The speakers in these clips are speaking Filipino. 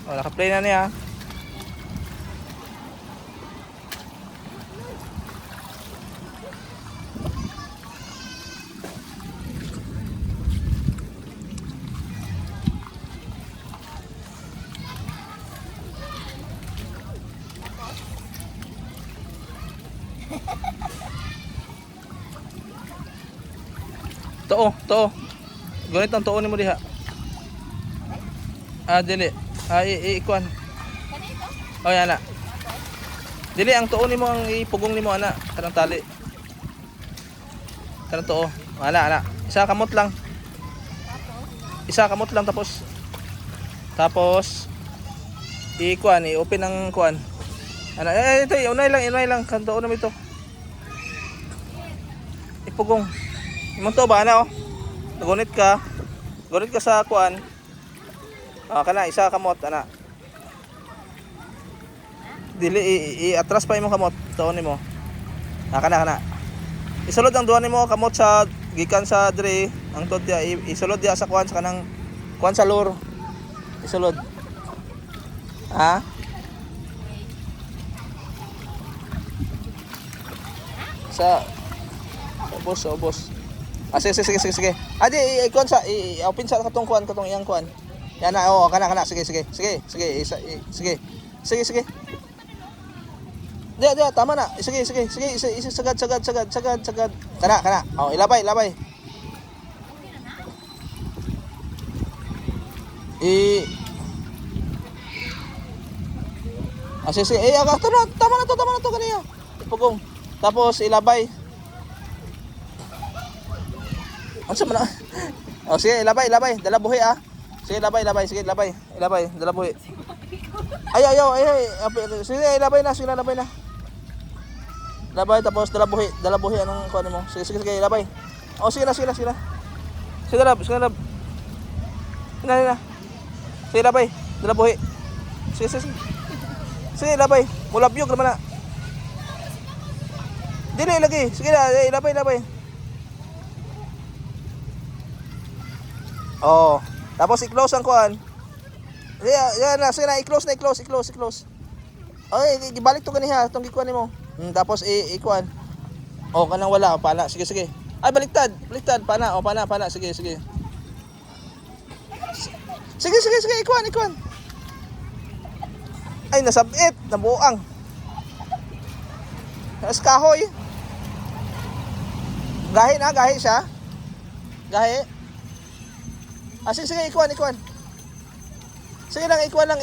Oh, naka-play na niya. To. Gunit ang tuon nimo diha. Dili. Ikuan. Oh, yan na. Dili ang tuon nimo ang ipugong nimo ana, kanang tali. Kanang tuo. Ana. Isa kamot lang. Tapos ikuan, i-open ang kuan. Ana, ito, unay lang kanang tuon nimo ito. Ipugong. Imong to ba ana oh. Gunit ka sa kuan. Kana isa kamot ana. Dili i-atras pa imong kamot tuon nimo. Kana. Isulod ang duha nimo kamot sa gikan sa dire, ang tod dia isulod dia sa kuan sa kanang kuan sa lure. Isulod. Sa ubos. Sige. Adi ikuan sa i-open sa katong kuan katong iyang kuan. Yan na, kana. Sige. Dia, tama na. Sige. Sagad. Kana. Ilabay. Sige. Tama na to kaniya. Ipugong. Tapos ilabay. Unsa man na? Sige, ilabay. Dala buhi Sige, ilabay. Dala buhi. Ay. Sige, ilabay na. Labay tapos dala buhi anong kuan mo? Sige, ilabay. Sige na. Sige, lab. Na. Sige, ilabay. Dala buhi. Sige, ilabay. Mulabyog naman na. Dili lagi. Sige na, ilabay. Tapos i-close ang kuan. Yan na, sige na, i-close. Okay, gibalik to kaniha, itong gikuan nimo. Tapos i-kuan. Kanang wala, pana. Sige. Ay, baliktad, pana. Pana. Sige. Sige, ikuan. Ay, nasabit, nabuang. Kahoy. Gahi siya. Gahi. Sige, ikuan. Sige lang, ikuan lang,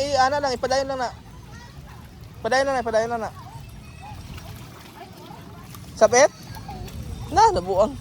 ipadayon lang na. Padayon lang na. Sabit? Nabuang.